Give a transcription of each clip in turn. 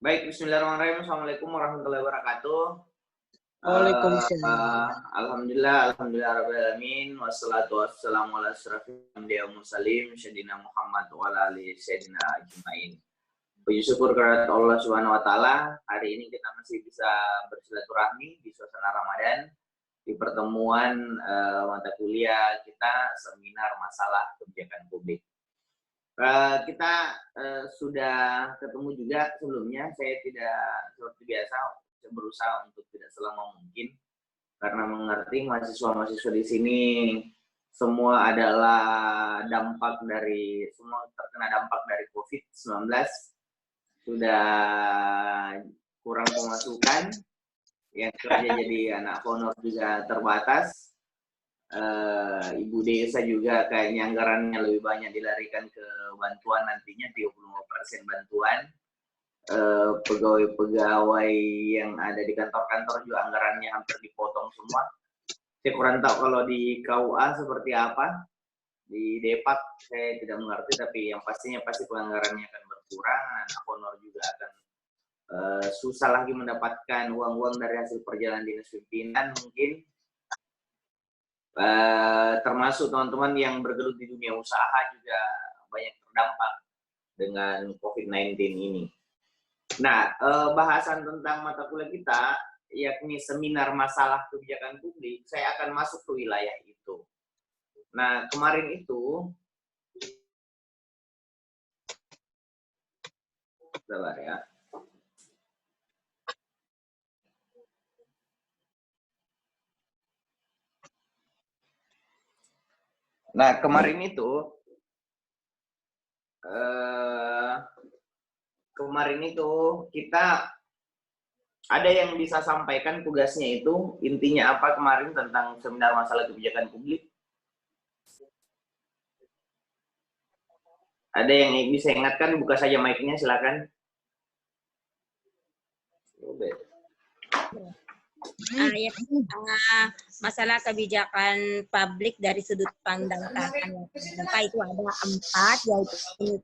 Baik, bismillahirrahmanirrahim. Assalamualaikum warahmatullahi wabarakatuh. Waalaikumsalam. Rabbil alamin. Wassalatu wassalamu ala asyrafil anbiya'i wal mursalin sayyidina Muhammad wa ala alihi sayyidina ajmain. Puji syukur kepada Allah Subhanahu wa taala, hari ini kita masih bisa bersilaturahmi di suasana Ramadan di pertemuan mata kuliah kita seminar masalah kebijakan publik. Kita sudah ketemu juga sebelumnya. Saya tidak seperti biasa, saya berusaha untuk tidak selama mungkin karena mengerti mahasiswa-mahasiswa di sini semua adalah semua terkena dampak dari COVID-19, sudah kurang pemasukan, yang kerja jadi anak honor juga terbatas. Ibu desa juga kayaknya anggarannya lebih banyak dilarikan ke bantuan, nantinya 35% bantuan. Pegawai-pegawai yang ada di kantor-kantor juga anggarannya hampir dipotong semua. Saya kurang tahu kalau di KUA seperti apa, di Depak saya tidak mengerti, tapi yang pastinya pasti penganggarannya akan berkurang. Anak honor juga akan susah lagi mendapatkan uang-uang dari hasil perjalanan dinas pimpinan mungkin. Termasuk teman-teman yang bergelut di dunia usaha juga banyak terdampak dengan COVID-19 ini. Nah, bahasan tentang mata kuliah kita, yakni seminar masalah kebijakan publik, saya akan masuk ke wilayah itu. Nah, kemarin itu, sabar ya. Nah, kemarin itu kita ada yang bisa sampaikan tugasnya itu, intinya apa kemarin tentang seminar masalah kebijakan publik? Ada yang bisa ingatkan, buka saja mic-nya, silakan. Masalah kebijakan publik dari sudut pandang tahapan yang terbuka itu ada 4, yaitu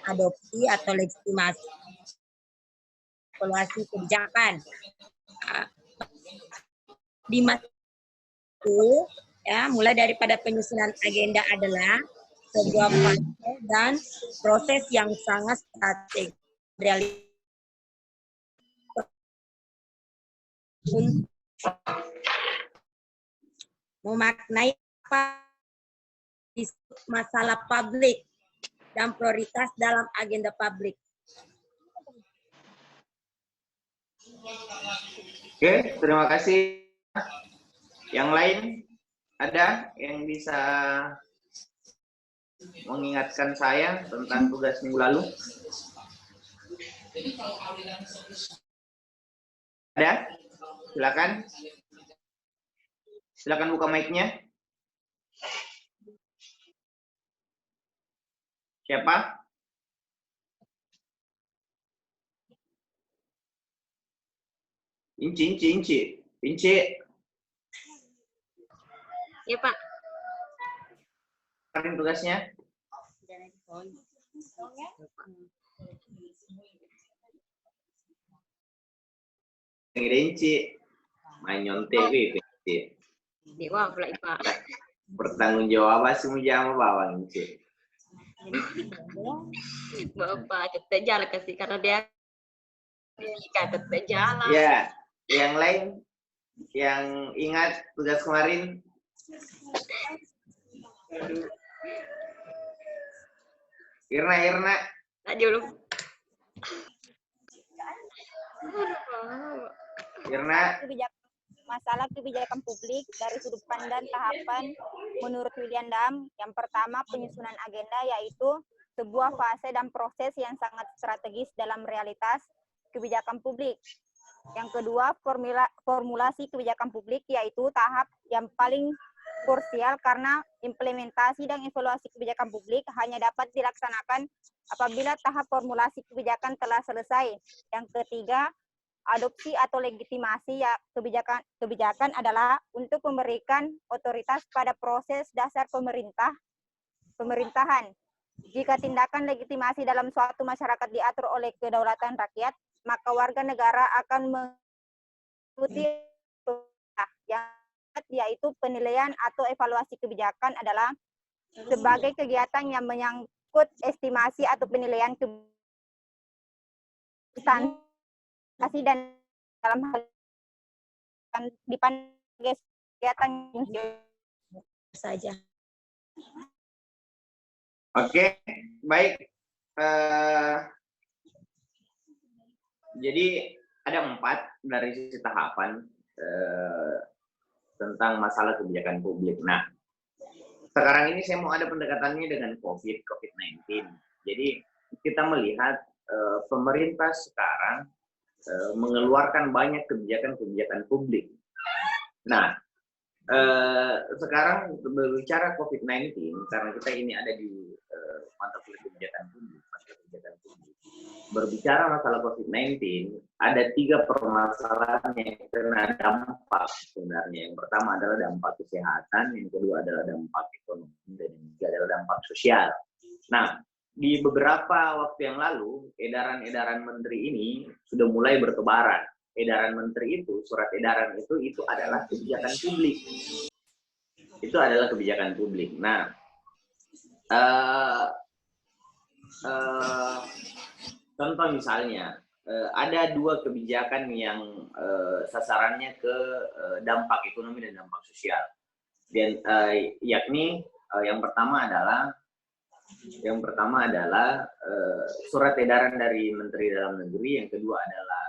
adopsi atau legitimasi evaluasi kebijakan. Di masa itu ya, mulai daripada penyusunan agenda adalah sebuah fase dan proses yang sangat strategis memaknai apa masalah publik dan prioritas dalam agenda publik. Oke, terima kasih. Yang lain ada yang bisa mengingatkan saya tentang tugas minggu lalu? Ada? Silakan. Silakan buka mic-nya. Siapa? Inci. Ya, Pak. Kemarin tugasnya? Inci. Main nyontek Inci. Dewa pula, Pak. Bertanggung jawab semua jam bawang Inci. Bapak tetap jalan kasih karena dia tetap jalan. Ya, yang lain yang ingat tugas kemarin? Irna. Dulu. Irna. Masalah kebijakan publik dari sudut pandang tahapan menurut William Dam. Yang pertama, penyusunan agenda, yaitu sebuah fase dan proses yang sangat strategis dalam realitas kebijakan publik. Yang kedua, formulasi kebijakan publik, yaitu tahap yang paling krusial karena implementasi dan evaluasi kebijakan publik hanya dapat dilaksanakan apabila tahap formulasi kebijakan telah selesai. Yang ketiga, adopsi atau legitimasi ya kebijakan adalah untuk memberikan otoritas pada proses dasar pemerintahan Jika tindakan legitimasi dalam suatu masyarakat diatur oleh kedaulatan rakyat, maka warga negara akan mengikuti yang yaitu penilaian atau evaluasi kebijakan adalah sebagai kegiatan yang menyangkut estimasi atau penilaian substansi dan dalam hal dipandang kegiatan saja. Oke, baik. Jadi ada 4 dari sisi tahapan tentang masalah kebijakan publik. Nah, sekarang ini saya mau ada pendekatannya dengan COVID-19. Jadi kita melihat pemerintah sekarang mengeluarkan banyak kebijakan-kebijakan publik. Nah, sekarang berbicara COVID-19, karena kita ini ada di mata kuliah kebijakan publik, berbicara masalah COVID-19, ada 3 permasalahan yang kena dampak sebenarnya. Yang pertama adalah dampak kesehatan, yang kedua adalah dampak ekonomi, dan yang ketiga adalah dampak sosial. Nah, di beberapa waktu yang lalu, edaran-edaran menteri ini sudah mulai bertebaran. Edaran menteri itu, surat edaran itu adalah kebijakan publik. Itu adalah kebijakan publik. Nah, contoh misalnya, ada 2 kebijakan yang sasarannya ke dampak ekonomi dan dampak sosial. Dan yakni yang pertama adalah surat edaran dari Menteri Dalam Negeri, yang kedua adalah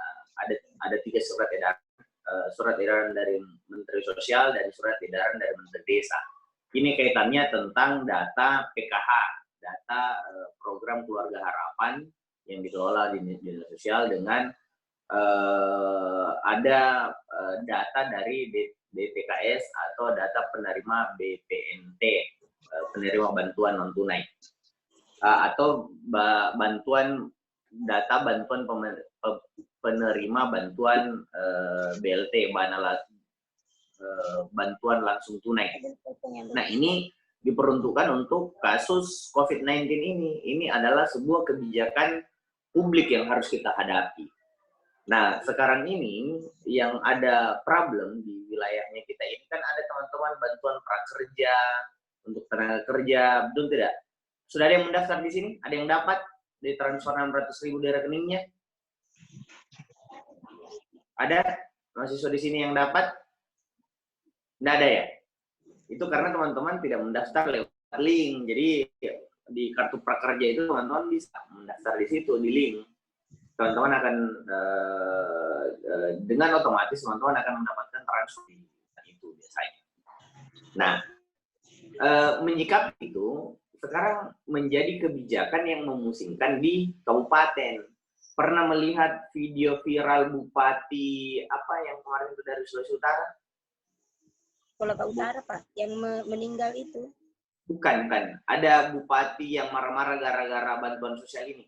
ada 3 surat edaran. Surat edaran dari Menteri Sosial dan surat edaran dari Menteri Desa. Ini kaitannya tentang data PKH, data program Keluarga Harapan yang dikelola di Dinas Sosial dengan ada data dari DTKS atau data penerima BPNT, penerima bantuan non tunai, atau data bantuan penerima bantuan BLT, bantuan langsung tunai. Nah, ini diperuntukkan untuk kasus COVID-19 ini. Ini adalah sebuah kebijakan publik yang harus kita hadapi. Nah, sekarang ini yang ada problem di wilayahnya kita ini kan ada teman-teman bantuan prakerja untuk tenaga kerja, betul tidak? Sudah ada yang mendaftar di sini? Ada yang dapat di transfer 600.000 di rekeningnya? Ada mahasiswa di sini yang dapat? Tidak ada ya? Itu karena teman-teman tidak mendaftar lewat link. Jadi di kartu prakerja itu teman-teman bisa mendaftar di situ, di link. Teman-teman akan dengan otomatis teman-teman akan mendapatkan transfer itu biasanya. Nah, menyikapi itu sekarang menjadi kebijakan yang memusingkan di kabupaten. Pernah melihat video viral bupati apa yang kemarin itu dari Sulawesi Utara? Kolaka Utara, Pak, yang meninggal itu. Bukan. Ada bupati yang marah-marah gara-gara bantuan sosial ini.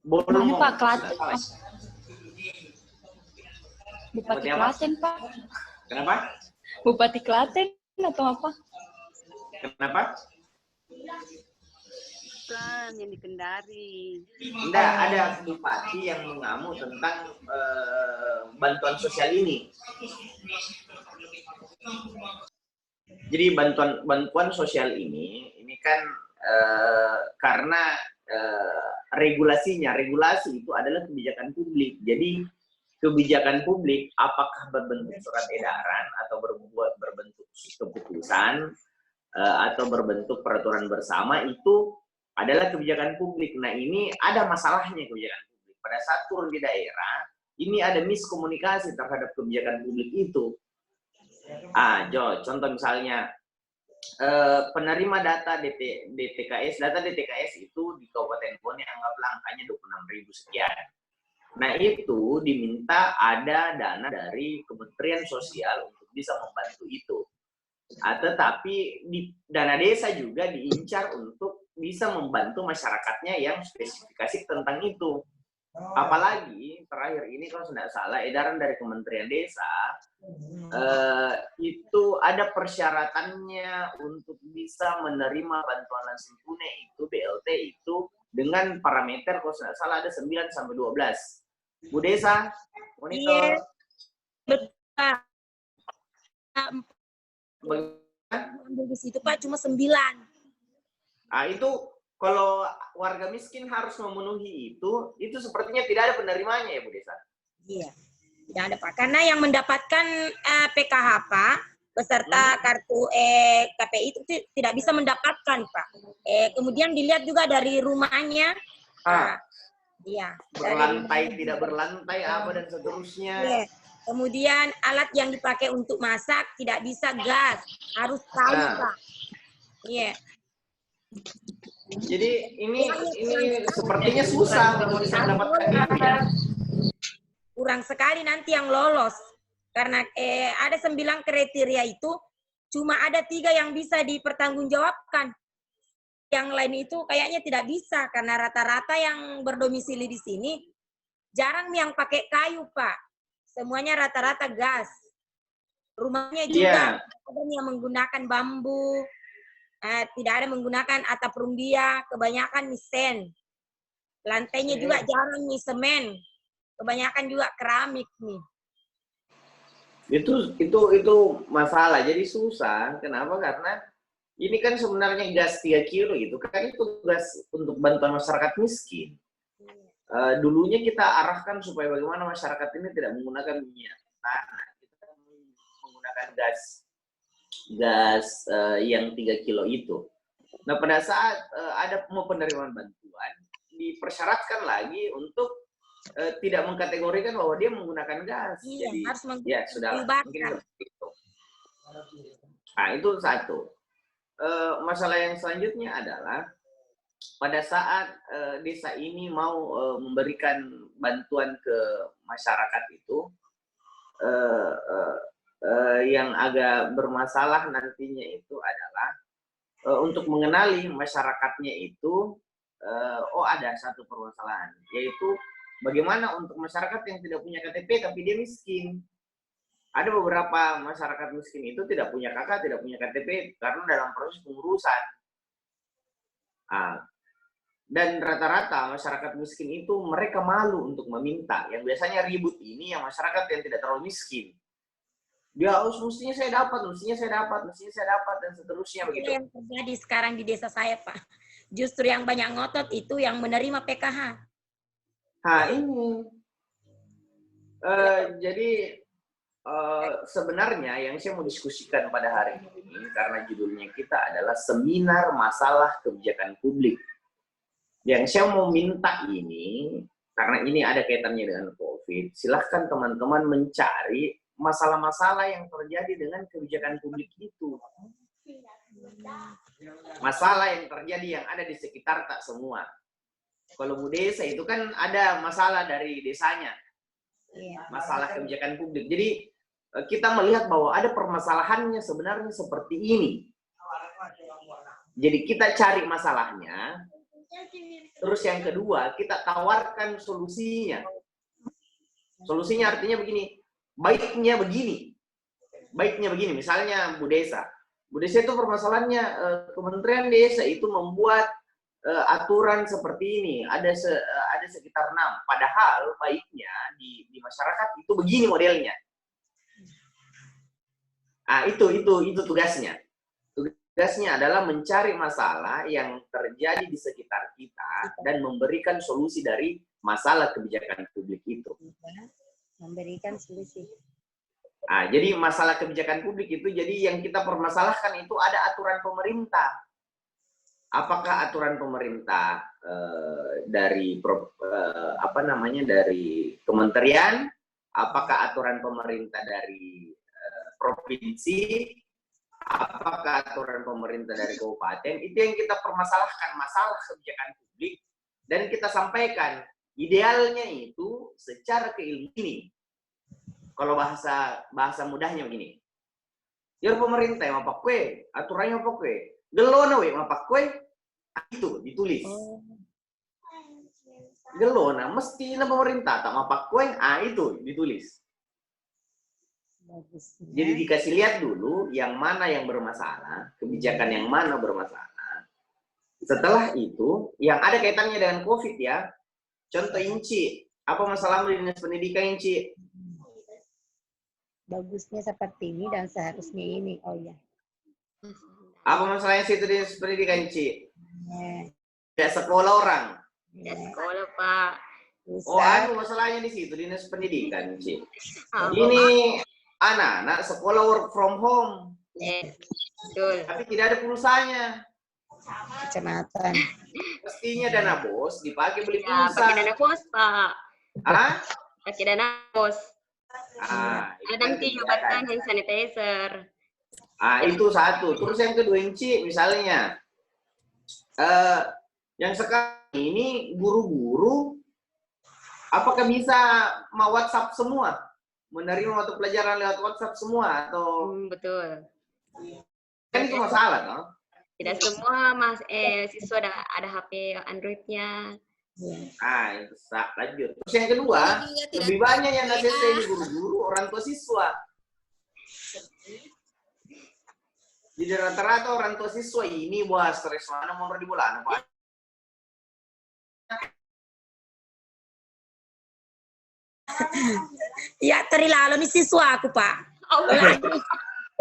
Mana Pak? Klaten. Bupati Klaten, Pak. Kenapa? Bupati Klaten atau apa? Kenapa? Bukan, yang di Kendari. Enggak, ada bupati yang mengamuk tentang bantuan sosial ini. Jadi bantuan sosial ini kan karena regulasi itu adalah kebijakan publik. Jadi kebijakan publik apakah berbentuk surat edaran atau berbentuk keputusan atau berbentuk peraturan bersama itu adalah kebijakan publik. Nah, ini ada masalahnya kebijakan publik. Pada saat turun di daerah, ini ada miskomunikasi terhadap kebijakan publik itu. Contoh misalnya penerima data DTKS, data DTKS itu di Kabupaten Bone anggaplah angkanya 26.000 sekian. Nah, itu diminta ada dana dari Kementerian Sosial untuk bisa membantu itu. Tetapi di dana desa juga diincar untuk bisa membantu masyarakatnya yang spesifikasi tentang itu. Apalagi terakhir ini kalau tidak salah edaran dari Kementerian Desa itu ada persyaratannya untuk bisa menerima bantuan langsung tunai itu BLT itu dengan parameter kalau tidak salah ada 9 sampai 12. Bu Desa, monitor. Iya, betul. Bagaimana? Di situ Pak cuma 9. Nah, itu kalau warga miskin harus memenuhi itu sepertinya tidak ada penerimanya ya Bu Desa. Iya, tidak ada Pak. Karena yang mendapatkan PKH Pak beserta kartu KPI itu tidak bisa mendapatkan Pak. Kemudian dilihat juga dari rumahnya. Iya. Berlantai, tidak berlantai apa dan seterusnya. Iya. Kemudian alat yang dipakai untuk masak tidak bisa gas, harus kayu Pak. Iya. Jadi ini sepertinya susah untuk bisa mendapatkan itu ya. Kurang sekali nanti yang lolos. Karena ada 9 kriteria itu, cuma ada 3 yang bisa dipertanggungjawabkan. Yang lain itu kayaknya tidak bisa, karena rata-rata yang berdomisili di sini, jarang yang pakai kayu, Pak. Semuanya rata-rata gas. Rumahnya juga ada yang menggunakan bambu, tidak ada menggunakan atap rumbia, kebanyakan misen. Lantainya juga jarang nih semen, kebanyakan juga keramik nih. Itu masalah. Jadi susah. Kenapa? Karena ini kan sebenarnya gas 3 kilo gitu kan itu gas untuk bantuan masyarakat miskin. Dulunya kita arahkan supaya bagaimana masyarakat ini tidak menggunakan minyak tanah, kita menggunakan gas yang 3 kilo itu. Nah pada saat ada penerimaan bantuan dipersyaratkan lagi untuk tidak mengkategorikan bahwa dia menggunakan gas. Iya, jadi harus ya sudah mungkin seperti itu. Nah itu satu. Masalah yang selanjutnya adalah pada saat desa ini mau memberikan bantuan ke masyarakat itu yang agak bermasalah nantinya itu adalah untuk mengenali masyarakatnya itu ada satu permasalahan, yaitu bagaimana untuk masyarakat yang tidak punya KTP tapi dia miskin. Ada beberapa masyarakat miskin itu tidak punya KK, tidak punya KTP karena dalam proses pengurusan. Dan rata-rata masyarakat miskin itu mereka malu untuk meminta. Yang biasanya ribut ini yang masyarakat yang tidak terlalu miskin. Dia mestinya saya dapat, dan seterusnya begitu. Itu yang terjadi sekarang di desa saya, Pak. Justru yang banyak ngotot itu yang menerima PKH. Ini. Jadi sebenarnya yang saya mau diskusikan pada hari ini, karena judulnya kita adalah Seminar Masalah Kebijakan Publik. Yang saya mau minta ini, karena ini ada kaitannya dengan COVID, silahkan teman-teman mencari masalah-masalah yang terjadi dengan kebijakan publik itu. Masalah yang terjadi yang ada di sekitar tak semua. Kalau Bu Desa itu kan ada masalah dari desanya. Masalah kebijakan publik. Jadi kita melihat bahwa ada permasalahannya sebenarnya seperti ini. Jadi kita cari masalahnya. Terus yang kedua, kita tawarkan solusinya. Solusinya artinya begini, baiknya begini. Misalnya Bu Desa. Bu Desa itu permasalahannya Kementerian Desa itu membuat aturan seperti ini. Ada sekitar 6. Padahal baiknya di masyarakat itu begini modelnya. Itu tugasnya. Tugasnya adalah mencari masalah yang terjadi di sekitar kita dan memberikan solusi dari masalah kebijakan publik itu. Memberikan solusi. Jadi masalah kebijakan publik itu, jadi yang kita permasalahkan itu ada aturan pemerintah. Apakah aturan pemerintah dari kementerian? Apakah aturan pemerintah dari provinsi? Apakah aturan pemerintah dari kabupaten? Itu yang kita permasalahkan, masalah kebijakan publik, dan kita sampaikan idealnya itu secara keilmuan. Kalau bahasa mudahnya begini, ya pemerintah yang apa kue, aturannya apa kue, gelona we apa kue, itu ditulis. Gelona mesti na pemerintah tak mapak koin, itu ditulis. Bagusnya. Jadi dikasih lihat dulu yang mana yang bermasalah, kebijakan yang mana bermasalah. Setelah itu, yang ada kaitannya dengan COVID ya. Contoh Inci, apa masalahmu di dinas pendidikan Inci? Bagusnya seperti ini dan seharusnya ini. Oh ya. Apa masalahnya situ di dinas pendidikan Inci? Ya. Sekolah orang. Ya sekolah, Pak. Oh, masalahnya di situ dinas pendidikan Inci. Ini anak-anak sekolah work from home. Betul. Tapi tidak ada pulsanya. Kecamatan. Mestinya dana bos dipakai beli Ya, pulsa. pakai dana pos, Pak. Hah? Pakai dana pos. Ada nanti jabatan hand sanitizer. Itu satu. Terus yang kedua Inci, misalnya yang sekarang ini guru-guru apakah bisa mau WhatsApp semua? Menerima mata pelajaran lewat WhatsApp semua atau Betul. kan itu masalah, no? Tidak semua siswa ada HP Android-nya. Itu lanjut. Terus yang kedua, lebih banyak yang ngasih ini guru-guru orang tua siswa. Jadi rata-rata orang tua siswa ini wah stres mana mau di bulan Pak. Ya, terlalu nih siswa aku, Pak.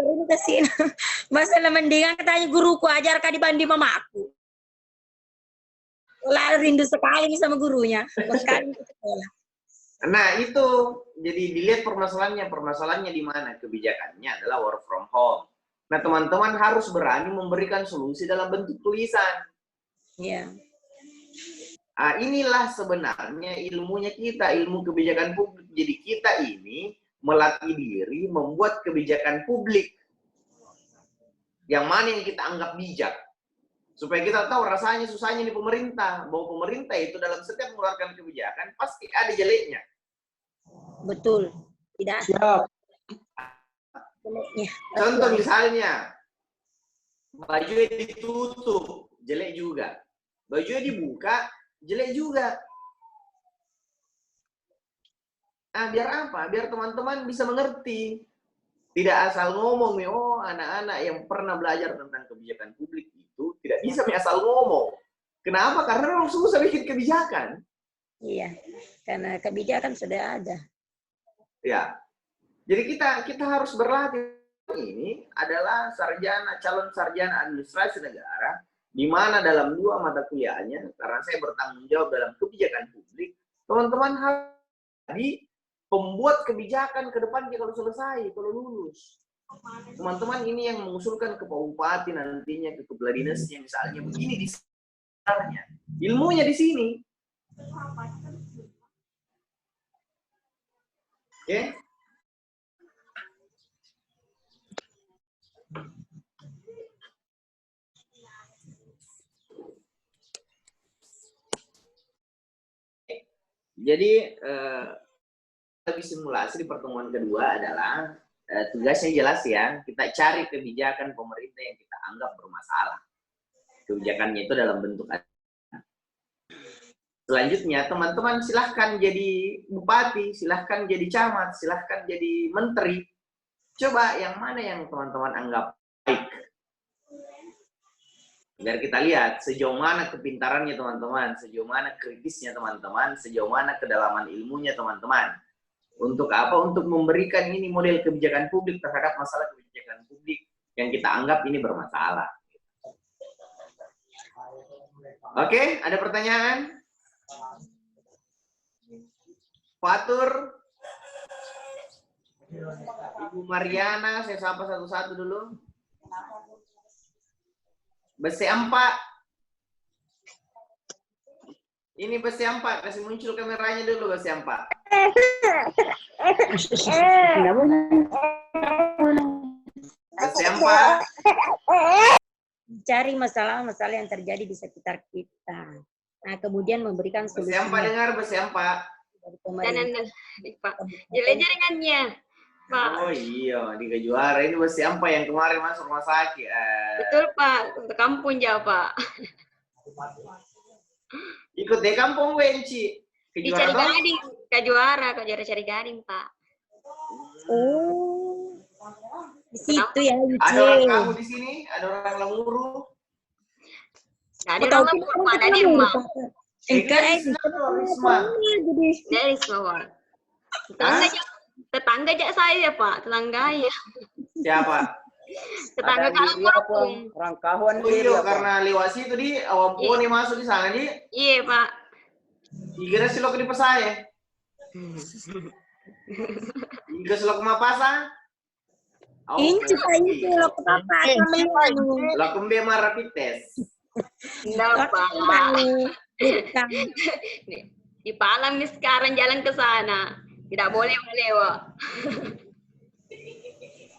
Ini kesini. Masalah mendingan katanya guruku ajarkan dibanding mamaku. Lalu rindu sekali nih sama gurunya. Sekali ke sekolah. Nah, itu jadi dilihat permasalahannya di mana? Kebijakannya adalah work from home. Nah, teman-teman harus berani memberikan solusi dalam bentuk tulisan. Iya. Inilah sebenarnya ilmunya kita, ilmu kebijakan publik. Jadi kita ini melatih diri membuat kebijakan publik yang mana yang kita anggap bijak. Supaya kita tahu rasanya susahnya di pemerintah. Bahwa pemerintah itu dalam setiap mengeluarkan kebijakan pasti ada jeleknya. Betul. Tidak. Siap. Jeleknya. Contoh misalnya, bajunya ditutup, jelek juga. Bajunya dibuka, jelek juga. Biar apa? Biar teman-teman bisa mengerti. Tidak asal ngomong, anak-anak yang pernah belajar tentang kebijakan publik itu tidak bisa asal ngomong. Kenapa? Karena memang susah bikin kebijakan. Iya, karena kebijakan sudah ada. Ya, jadi kita harus berlatih. Ini adalah calon sarjana administrasi negara, di mana dalam 2 mata kuliahnya, karena saya bertanggung jawab dalam kebijakan publik, teman-teman harus jadi pembuat kebijakan ke depan kalau selesai, kalau lulus. Teman-teman ini yang mengusulkan ke Pak Bupati nantinya, ke kepala dinasnya misalnya, begini di sebenarnya. Ilmunya di sini. Oke? Jadi lebih simulasi di pertemuan kedua adalah tugasnya jelas ya, kita cari kebijakan pemerintah yang kita anggap bermasalah. Kebijakannya itu dalam bentuk selanjutnya teman-teman silahkan jadi bupati, silahkan jadi camat, silahkan jadi menteri. Coba yang mana yang teman-teman anggap baik. Biar kita lihat sejauh mana kepintarannya teman-teman, sejauh mana kritisnya teman-teman, sejauh mana kedalaman ilmunya teman-teman. Untuk apa? Untuk memberikan ini model kebijakan publik terhadap masalah kebijakan publik yang kita anggap ini bermasalah. Oke, ada pertanyaan? Fatur, Ibu Mariana, saya sapa satu-satu dulu. Besi 4. Ini besi 4, kasih muncul kameranya dulu besi 4. Besi 4. Cari masalah-masalah yang terjadi di sekitar kita. Nah, kemudian memberikan solusi. Besi 4 dengar, besi 4. Dan Pak, jelek jaringannya. Pak. Oh iya, Liga Juara ini besi 4 yang kemarin masuk rumah sakit. Betul Pak, untuk kampung jauh Pak. Itu Ikut deh kampung Wenci. Di Cari Gading, Kak Juara Cari Gading, Pak. Oh. Di situ ya, Ada orang Yuci. kamu di sini, ada orang Lemuru. Nah, di rumah Pak, ada di rumah. Enggak, Risma. Dari semua. Tetangga aja saya, Pak. Tetangga ya. Siapa? Tetangga kalau kampung. Orang kahuan Oh iya, karena lewat situ di awam nih masuk di sana di. Iya, Pak. Dikira silok di pesaya. Dikira silok mapasa. Inci Pak, itu lo ke Bapak. Lakum bema rapid test. Enggak, Pak. Di Palang nih sekarang jalan ke sana. Tidak boleh lewat.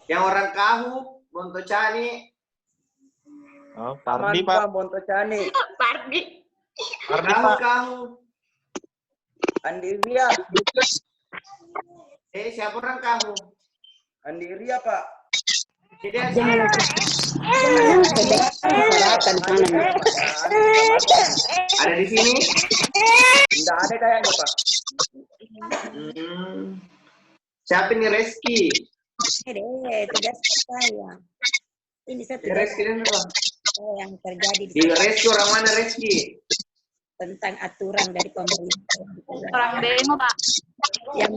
Yang orang Kahu, Bontocani. Oh, Pardi, Pak. Bontocani. Pardi. Kahu. Andi Ria. Siapa orang Kahu? Andi Ria, Pak. Jadi ada di sini? Tidak ada kayaknya, Pak. Siapa ini Reski? Tugas saya. Ini satu Reski dan apa? yang terjadi Di Reski orang mana Reski? tentang aturan dari pemerintah. Orang Bengo, Pak. Yang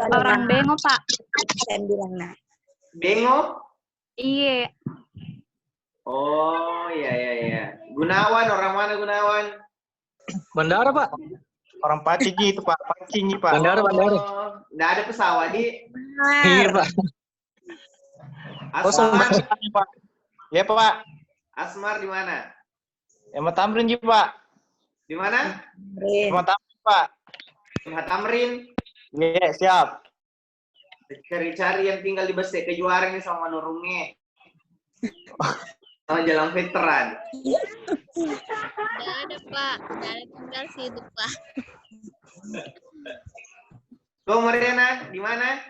Orang Bengo, Pak. saya bilang, nah. Bengo? Iya. Oh, iya. Gunawan, orang mana Gunawan? Bandara, Pak. Orang Patigi itu, Pak. Patigi, Pak. Bandara. Nggak ada pesawat di. Iya, Pak. Asmar. Pak. Iya, Pak. Asmar di mana? Emang Tamrin, Ji, Pak. Di mana? Emang Tamrin, Pak. Tamrin. Iya, siap. Cari-cari yang tinggal di Bestek Kejuaraan ini sama Nurunge. Sama Jalan Veteran. Tidak ada, Pak. Tidak ada tinggal situ, Pak. Kau Mariana, di mana?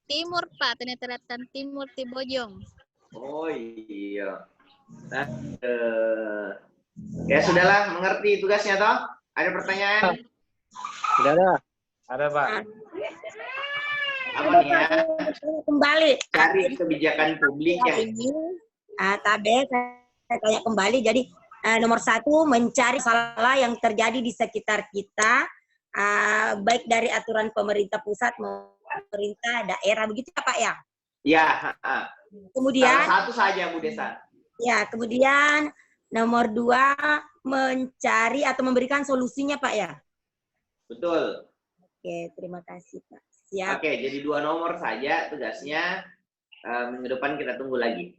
Timur, Pak. Teneteratan Timur, Tibojong. Oh iya. Nah, ya sudahlah, mengerti tugasnya toh? Ada pertanyaan? Tidak ada. Ada, Pak. Apa nih ya? Kembali. Cari kebijakan publik yang Tabe saya tanya kembali. Jadi nomor 1 mencari masalah yang terjadi di sekitar kita, baik dari aturan pemerintah pusat maupun pemerintah daerah, begitu ya Pak ya? ya. Kemudian Salah satu saja Bu Desa. ya, kemudian nomor 2 mencari atau memberikan solusinya Pak ya? Betul. Oke, terima kasih Pak. Siap. Oke, jadi 2 nomor saja tugasnya. Minggu depan kita tunggu lagi.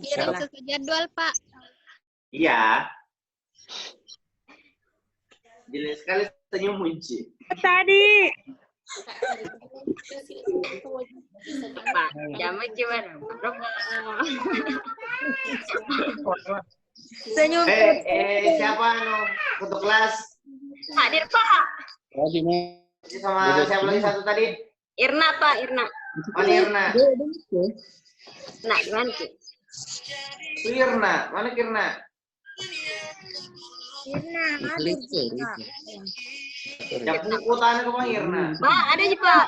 Kirim ke jadwal, Pak. Iya. Jelas sekali senyum Munci. Tadi. Pak, jaman gimana? Senyum. Siapa untuk kelas? Hadir, Pak. Sama siapa lagi satu tadi? Irna, Pak, Irna. Mana Irna? Nah, gimana sih? Irna, mana Kirna? Yang buku tanah ke Bang Irna. Pak, ada sih, Pak.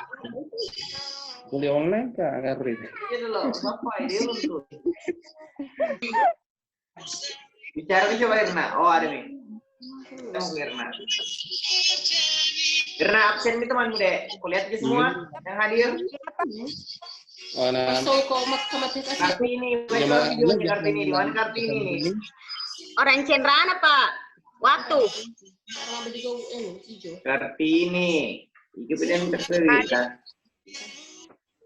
Kuliah online kah, Gabri? Itu loh, apa ide lu tuh? Bicara nih coba Irna. Oh, ada nih. Tunggu Irna. Irna absen nih teman muda. Kulihat aja semua yang hadir. Oh, nah. Kartini, Kartini di mana Kartini nih? Orang Cenrana, Pak. Waktu. Kartini. Itu pilihan terserah.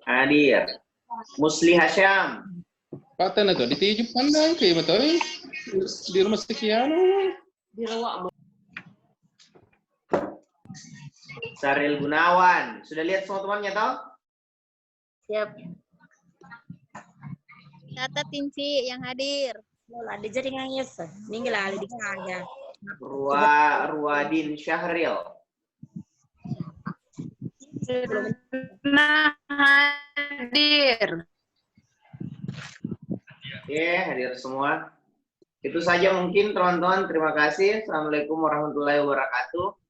Hadir. Musli Hasyam. Paten itu dituju pandang kayak betul di rumah sekian. Saril Gunawan. Sudah lihat semua temannya toh? Siap. Catat Inci yang hadir. Ada jadi ngayes. Minggu lalu di aja. Ruadin Syahril. Nah, hadir. Oke, hadir semua. Itu saja mungkin teman-teman. Terima kasih. Assalamualaikum warahmatullahi wabarakatuh.